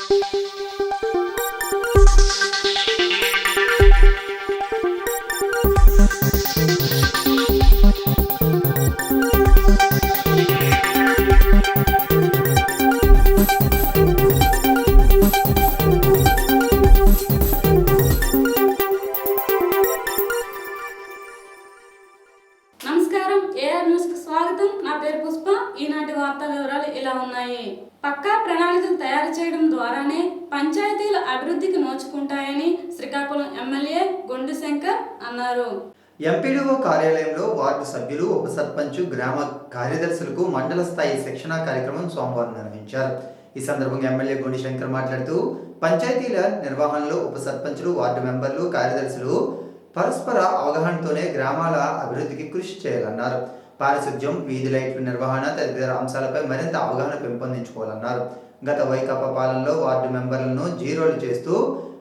నమస్కారం, AR news కి స్వాగతం. నా పేరు పుష్ప. ఈనాటి వార్తా వివరాలు ఇలా ఉన్నాయి. పక్కా ప్రణాళికలు తయారు చేయడం ద్వారానే పంచాయతీల అభివృద్ధికి నోచుకుంటాయని శ్రీకాకుళం ఎమ్మెల్యే గొండు శంకర్ అన్నారు. ఎంపీడీఓ కార్యాలయంలో వార్డు సభ్యులు, ఉప సర్పంచ్, గ్రామ కార్యదర్శులకు మండల స్థాయి శిక్షణ కార్యక్రమం సోమవారం నిర్వహించారు. ఈ సందర్భంగా ఎమ్మెల్యే గొండు శంకర్ మాట్లాడుతూ పంచాయతీల నిర్వహణలో ఉప సర్పంచులు, వార్డు మెంబర్లు, కార్యదర్శులు పరస్పర అవగాహనతోనే గ్రామాల అభివృద్ధికి కృషి చేయాలన్నారు. పారిశుధ్యం, వీధి లైట్ల నిర్వహణ తదితర అంశాలపై మరింత అవగాహన పెంపొందించుకోవాలన్నారు. గత వైకాపా పాలనలో వార్డు మెంబర్లను జీరోలు చేస్తూ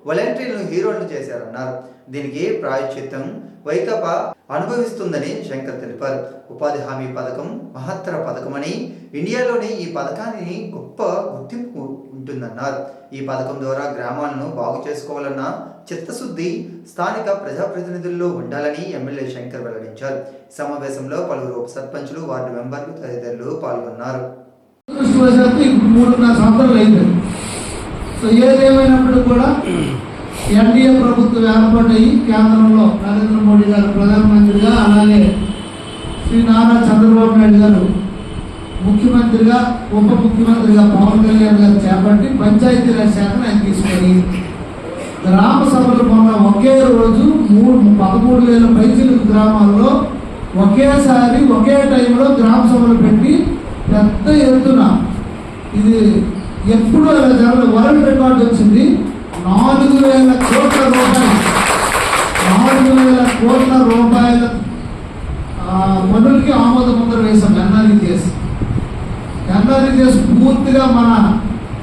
వాలంటీర్లను హీరోలను చేశారన్నారు. దీనికి ప్రాయశ్చిత్తం వైకాపా అనుభవిస్తుందని శంకర్ తెలిపారు. ఉపాధి హామీ పథకం మహత్తర పథకమని, ఇండియాలోని ఈ పథకానికి గొప్ప గుర్తింపు ఉంటుందన్నారు. ఈ పథకం ద్వారా గ్రామాలను బాగు చేసుకోవాలన్న చిత్తశుద్ధి స్థానిక ప్రజాప్రతినిధుల్లో ఉండాలని ఎమ్మెల్యే శంకర్ వెల్లడించారు. సమావేశంలో పలువురు ఉప సర్పంచులు, వార్డు మెంబర్లు తదితరులు పాల్గొన్నారు. ఏదేమైనప్పుడు కూడా ఎన్డీఏ ప్రభుత్వం ఏర్పాటయ్యి కేంద్రంలో నరేంద్ర మోడీ గారు ప్రధానమంత్రిగా, అలాగే శ్రీ నారా చంద్రబాబు నాయుడు గారు ముఖ్యమంత్రిగా, ఉప ముఖ్యమంత్రిగా పవన్ కళ్యాణ్ గారు చేపట్టి పంచాయతీరాజ్ శాఖను ఆయన తీసుకొని గ్రామ సభలు మొన్న ఒకే రోజు 13,000 పైచిలుకు గ్రామాల్లో ఒకేసారి ఒకే టైంలో గ్రామ సభలు పెట్టి పెద్ద ఎత్తున, ఇది ఎప్పుడూ ఇలా జరగదు, వరల్డ్ రికార్డు వచ్చింది. 4,000 కోట్ల రూపాయల పనులకి ఆమోద ముద్ర వేశాం. ఎన్ఆర్ఈ చేసి పూర్తిగా మన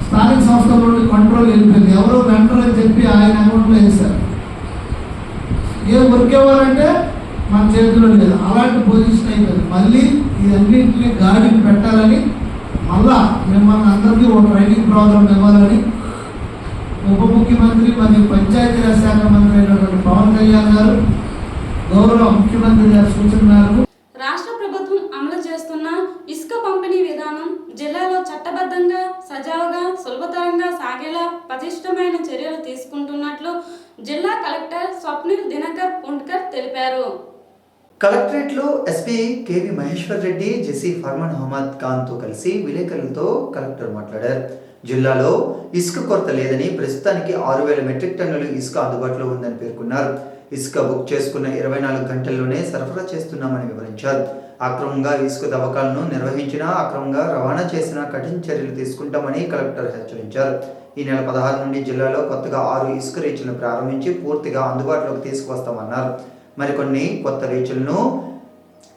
స్థానిక సంస్థల నుండి కంట్రోల్ వెళ్ళిపోయింది. ఎవరో వెంటర్ అని చెప్పి ఆయన అకౌంట్లో వేశారు. ఉరికేవారంటే మన చేతిలో లేదు, అలాంటి పొజిషన్ అయిపోయింది. మళ్ళీ ఇవన్నింటినీ గాడిని పెట్టాలని, మళ్ళా మిమ్మల్ని అందరికీ ఒక ట్రైనింగ్ ప్రోగ్రామ్ ఇవ్వాలని ఉప ముఖ్యమంత్రి మరియు పంచాయతీరాజ్ శాఖ మంత్రి అయినటువంటి పవన్ కళ్యాణ్ గారు, గౌరవ ముఖ్యమంత్రి గారి సూచన మేరకు రాష్ట్ర ప్రభుత్వం అమలు చేస్తున్న ఇసుక పంపిణీ విధానం జిల్లాలో చట్టబద్ధంగా, సజావుగా, సులభతరంగా సాగేలా పటిష్టమైన చర్యలు తీసుకుంటున్నట్లు జిల్లా కలెక్టర్ స్వప్నిల్ దినకర్ పుండ్కర్ తెలిపారు. కలెక్టరేట్లో ఎస్పీ కేవి మహేశ్వర్ రెడ్డి, జెసి ఫర్మాన్ అహ్మద్ ఖాన్తో కలిసి విలేకరులతో కలెక్టర్ మాట్లాడారు. జిల్లాలో ఇసుక కొరత లేదని, ప్రస్తుతానికి 6,000 మెట్రిక్ టన్నులు ఇసుక అందుబాటులో ఉందని పేర్కొన్నారు. ఇసుక బుక్ చేసుకున్న 24 గంటల్లోనే సరఫరా చేస్తున్నామని వివరించారు. అక్రమంగా ఇసుక తవ్వకాలను నిర్వహించినా, అక్రమంగా రవాణా చేసిన కఠిన చర్యలు తీసుకుంటామని కలెక్టర్ హెచ్చరించారు. ఈ నెల 16 నుండి జిల్లాలో కొత్తగా 6 ఇసుక రీచ్లను ప్రారంభించి పూర్తిగా అందుబాటులోకి తీసుకువస్తామన్నారు. మరికొన్ని కొత్త రీచ్లను,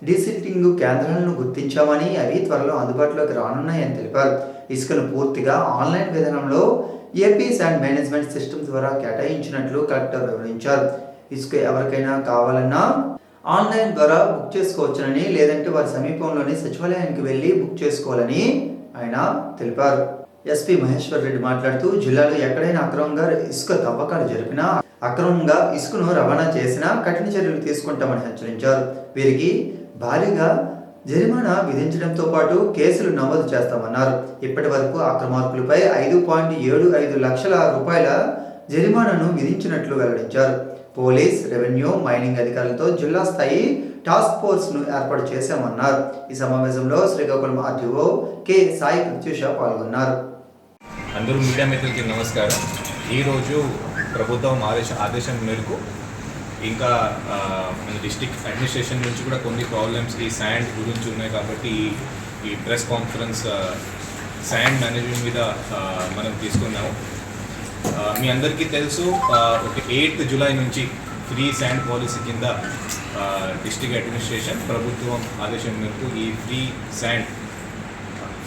డీసిల్టింగ్ కేంద్రాలను గుర్తించామని, అవి త్వరలో అందుబాటులోకి రానున్నాయని తెలిపారు. ఇసుకను పూర్తిగా ఆన్లైన్ విధానంలో ఏపీ శాండ్ మేనేజ్మెంట్ సిస్టమ్ ద్వారా కేటాయించినట్లు కలెక్టర్ వివరించారు. ఇసుక ఎవరికైనా కావాలన్నా ఆన్లైన్ ద్వారా బుక్ చేసుకోవచ్చునని, లేదంటే వారి సమీపంలోని సచివాలయానికి వెళ్ళి బుక్ చేసుకోవాలని ఆయన తెలిపారు. ఎస్పీ మహేశ్వర్ రెడ్డి మాట్లాడుతూ, జిల్లాలో ఎక్కడైనా అక్రమంగా ఇసుక తవ్వకాలు జరిపినా, అక్రమంగా ఇసుకను రవాణా చేసినా కఠిన చర్యలు తీసుకుంటామని హెచ్చరించారు. వీరికి భారీగా జరిమానా విధించడంతో పాటు కేసులు నమోదు చేస్తామన్నారు. ఇప్పటి వరకు అక్రమార్కులపై 5.75 లక్షల రూపాయల జరిమానాను విధించినట్లు వెల్లడించారు. పోలీస్, రెవెన్యూ, మైనింగ్ అధికారులతో జిల్లా స్థాయి టాస్క్ ఫోర్స్ను ఏర్పాటు చేశామన్నారు. ఈ సమావేశంలో శ్రీకాకుళం ఆర్టీఓ కె సాయి ప్రత్యూష పాల్గొన్నారు. అందరూ మీడియా మిత్రులకి నమస్కారం. ఈరోజు ప్రభుత్వం ఆదేశం మేరకు ఇంకా మన డిస్ట్రిక్ట్ అడ్మినిస్ట్రేషన్ నుంచి కూడా కొన్ని ప్రాబ్లమ్స్ ఈ శాండ్ గురించి ఉన్నాయి. కాబట్టి ఈ ప్రెస్ కాన్ఫరెన్స్ శాండ్ మేనేజ్మెంట్ మీద మనం తీసుకున్నాము. మీ అందరికీ తెలుసు, 8 జూలై నుంచి ఫ్రీ శాండ్ పాలసీ కింద డిస్ట్రిక్ట్ అడ్మినిస్ట్రేషన్ ప్రభుత్వం ఆదేశం మేరకు ఈ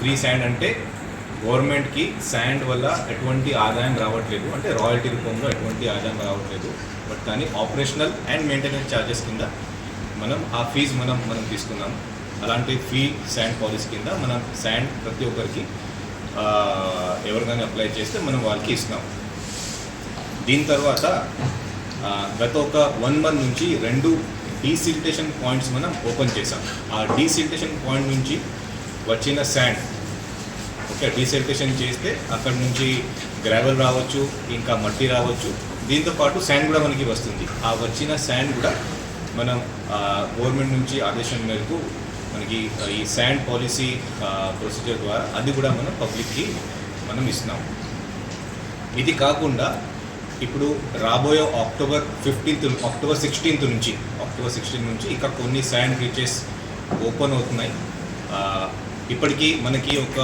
ఫ్రీ శాండ్ అంటే గవర్నమెంట్కి శాండ్ వల్ల ఎటువంటి ఆదాయం రావట్లేదు, అంటే రాయల్టీ రూపంలో ఎటువంటి ఆదాయం రావట్లేదు. బట్ కానీ ఆపరేషనల్ అండ్ మెయింటెనెన్స్ ఛార్జెస్ కింద మనం ఆ ఫీజు మనం తీసుకున్నాం. అలాంటి ఫ్రీ శాండ్ పాలసీ కింద మనం శాండ్ ప్రతి ఒక్కరికి ఎవరు కానీ అప్లై చేస్తే మనం వాళ్ళకి ఇస్తున్నాం. దీని తర్వాత గత ఒక 1 month నుంచి 2 డీసిల్టేషన్ పాయింట్స్ మనం ఓపెన్ చేసాం. ఆ డీసిల్టేషన్ పాయింట్ నుంచి వచ్చిన శాండ్ డీసిల్టేషన్ చేస్తే అక్కడ నుంచి గ్రావెల్ రావచ్చు, ఇంకా మట్టి రావచ్చు, దీంతోపాటు శాండ్ కూడా మనకి వస్తుంది. ఆ వచ్చిన శాండ్ కూడా మనం గవర్నమెంట్ నుంచి ఆదేశం మేరకు మనకి ఈ శాండ్ పాలసీ ప్రొసీజర్ ద్వారా అది కూడా మనం పబ్లిక్కి మనం ఇస్తున్నాం. ఇది కాకుండా ఇప్పుడు రాబోయే అక్టోబర్ 16 నుంచి ఇంకా కొన్ని శాండ్ రీచెస్ ఓపెన్ అవుతున్నాయి. ఇప్పటికీ మనకి ఒక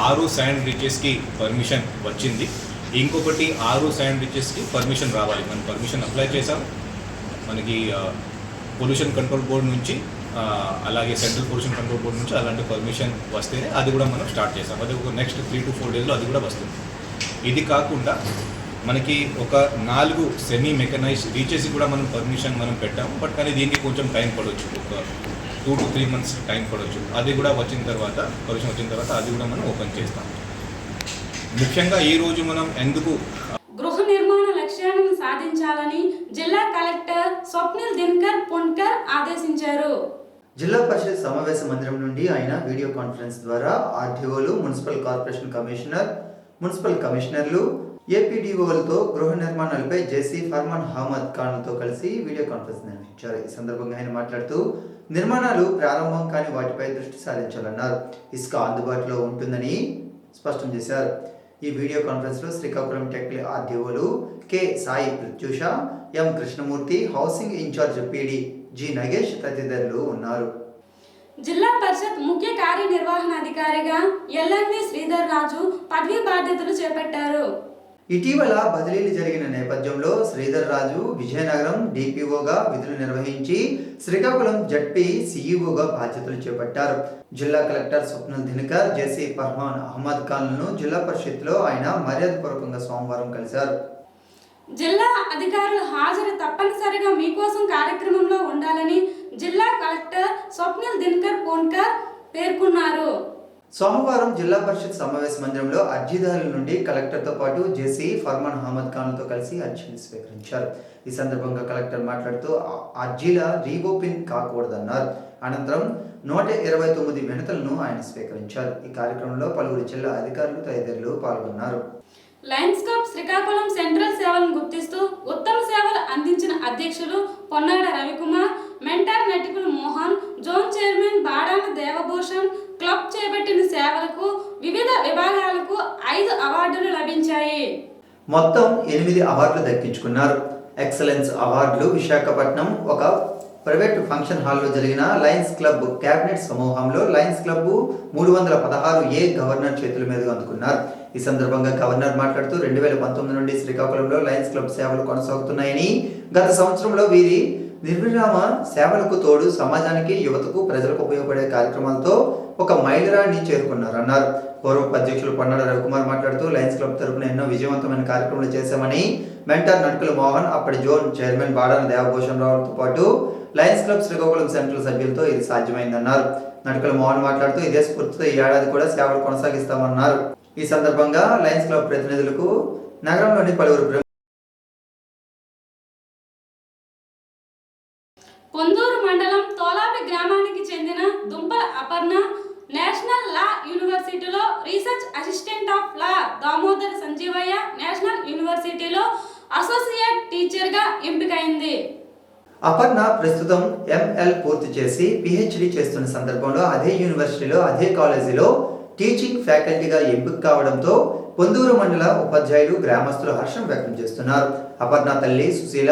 6 శాండ్ రీచెస్కి పర్మిషన్ వచ్చింది. ఇంకొకటి 6 శాండ్ రీచెస్కి పర్మిషన్ రావాలి. మనం పర్మిషన్ అప్లై చేసాం. మనకి పొల్యూషన్ కంట్రోల్ బోర్డ్ నుంచి అలాగే సెంట్రల్ పొల్యూషన్ కంట్రోల్ బోర్డ్ నుంచి అలాంటి పర్మిషన్ వస్తేనే అది కూడా మనం స్టార్ట్ చేసాం. అది ఒక నెక్స్ట్ 3 to 4 daysలో అది కూడా వస్తుంది. ఇది కాకుండా మనకి ఒక 4 సెమీ మెకనైజ్డ్ రీచెస్కి కూడా మనం పర్మిషన్ మనం పెట్టాము. బట్ కానీ దీనికి కొంచెం టైం పడవచ్చు, ఒక 2 to 3 months టైం పడవచ్చు. అది కూడా వచ్చిన తర్వాత పర్మిషన్ వచ్చిన తర్వాత అది కూడా మనం ఓపెన్ చేస్తాం. ముఖ్యంగా ఈరోజు మనం ఎందుకు గృహ నిర్మాణ లక్ష్యాలను సాధించాలని జిల్లా కలెక్టర్ స్వప్నిల్ దినకర్ పొన్కర్ ఆదేశించారు. జిల్లా పరిషత్ సమావేశ మందిరం నుండి ఆయన వీడియో కాన్ఫరెన్స్ ద్వారా ఆర్టీఓలు, మున్సిపల్ కార్పొరేషన్ కమిషనర్, మున్సిపల్ కమిషనర్లు, ఏపీడీఓలతో గృహ నిర్మాణాలపై జేసీ ఫర్మాన్ అహ్మద్ ఖాన్తో కలిసి వీడియో కాన్ఫరెన్స్ నిర్వహించారు. ఈ సందర్భంగా ఆయన మాట్లాడుతూ నిర్మాణాలు ప్రారంభం కాని వాటిపై దృష్టి సారించాలన్నారు. ఇసుక అందుబాటులో ఉంటుందని స్పష్టం చేశారు. ఈ వీడియో కాన్ఫరెన్స్లో శ్రీకాకుళం టెక్లీ ఆర్డీఓలు K Sai Pratyusha, M Krishnamurthy, housing incharge PD G Nagesh తదితరులు ఉన్నారు. జిల్లా పరిషత్ ముఖ్య కార్యనిర్వహణాధికారిగా ఎల్ఎన్వి శ్రీధర్ రాజు పదవీ బాధ్యతలు చేపట్టారు. ఇటీవల బదిలీలు జరిగిన నేపథ్యంలో శ్రీధర్ రాజు విజయనగరం డిపిఓగా విధులు నిర్వహించి శ్రీకాకుళం జడ్పీ సిఇఓగా బాధ్యతలు చేపట్టారు. జిల్లా కలెక్టర్ స్వప్నిల్ దినకర్, జేసీ ఫర్మాన్ అహ్మద్ ఖాన్లను జిల్లా పరిషత్లో ఆయన మర్యాదపూర్వకంగా సోమవారం కలిశారు. జిల్లా అధికారుల హాజరు తప్పనిసరిగా మీకోసం కార్యక్రమంలో ఉండాలని జిల్లా కలెక్టర్ స్వప్నిల్ దినకర్ పొన్కర్ పేర్కొన్నారు. సోమవారం జిల్లా పరిషత్ సమావేశ మందిరంలో అర్జీదారుల నుండి కలెక్టర్తో పాటు జేసీ ఫర్మాన్ అహ్మద్ ఖాన్లతో కలిసి అర్జీలు స్వీకరించారు. ఈ సందర్భంగా కలెక్టర్ మాట్లాడుతూ అర్జీల రీఓపెన్ కాకూడదన్నారు. అనంతరం 129 వినతులను ఆయన స్వీకరించారు. ఈ కార్యక్రమంలో పలువురు జిల్లా అధికారులు తదితరులు పాల్గొన్నారు. లయన్స్ క్లబ్ శ్రీకాకుళం సెంట్రల్ సేవలను గుర్తిస్తూ ఉత్తమ సేవలు అందించిన అధ్యక్షులు పొన్నాడ రవికుమార్, మెంటర్ నటికులు Mohan, zone chairman Badana Devabhushan, club చేపట్టిన సేవలకు వివిధ విభాగాలకు 5 అవార్డులు లభించాయి. మొత్తం 8 అవార్డులు దక్కించుకున్నారు. ఎక్సలెన్స్ అవార్డులు విశాఖపట్నం ఒక ప్రైవేట్ ఫంక్షన్ హాల్లో జరిగిన లయన్స్ క్లబ్ క్యాబినెట్ సమూహంలో లయన్స్ క్లబ్ 316A గవర్నర్ చేతుల మీదుగా అందుకున్నారు. ఈ సందర్భంగా గవర్నర్ మాట్లాడుతూ 2019 నుండి శ్రీకాకుళంలో లయన్స్ క్లబ్ సేవలు కొనసాగుతున్నాయని, గత సంవత్సరంలో వీరి నిర్విరామ సేవలకు తోడు సమాజానికి, యువతకు, ప్రజలకు ఉపయోగపడే కార్యక్రమాలతో ఒక మైలురాయిని చేరుకున్నారన్నారు. పూర్వ అధ్యక్షులు పొన్నాడ రవికుమార్ మాట్లాడుతూ లయన్స్ క్లబ్ తరపున ఎన్నో విజయవంతమైన కార్యక్రమాలు చేశామని, మెంటర్ నటుకుల మోహన్, అప్పటి జోన్ చైర్మన్ బాడాన దేవభూషణ్ రావులతో పాటు లయన్స్ క్లబ్ శ్రీకాకుళం సెంట్రల్ సభ్యులతో ఇది సాధ్యమైందన్నారు. నటుకుల మోహన్ మాట్లాడుతూ ఇదే స్ఫూర్తితో ఈ ఏడాది కూడా సేవలు కొనసాగిస్తామన్నారు. ఈ సందర్భంగా లయన్స్ క్లబ్ ప్రతినిధులకు నగరంలోని పలువురు పొందూరు మండలం తోలాపి గ్రామానికి చెందిన దుంపల అపర్ణ నేషనల్ లా యూనివర్సిటీలో research assistant of law, Damodara Sanjivayya national యూనివర్సిటీలో అసోసియేట్ టీచర్గా ఎంపికైంది. అపర్ణ ప్రస్తుతం ఎంఎల్ పూర్తి చేసి పిహెచ్డి చేస్తున్న సందర్భంలో అదే యూనివర్సిటీలో అదే కాలేజీలో టీచింగ్ ఫ్యాకల్టీగా ఎంపిక కావడంతో పొందూరు మండల ఉపాధ్యాయులు, గ్రామస్తులు హర్షం వ్యక్తం చేస్తున్నారు. అపర్ణ తల్లి సుశీల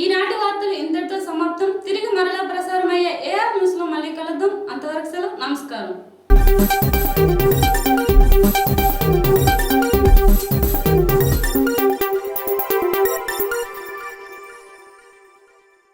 ఈనాటి వార్తలు ఇంతటితో సమాప్తం. తిరిగి మరలా ప్రసారమయ్యే ఏఆర్ న్యూస్లో మళ్ళీ కలుద్దాం. అంతవరకు సెలవు. నమస్కారం.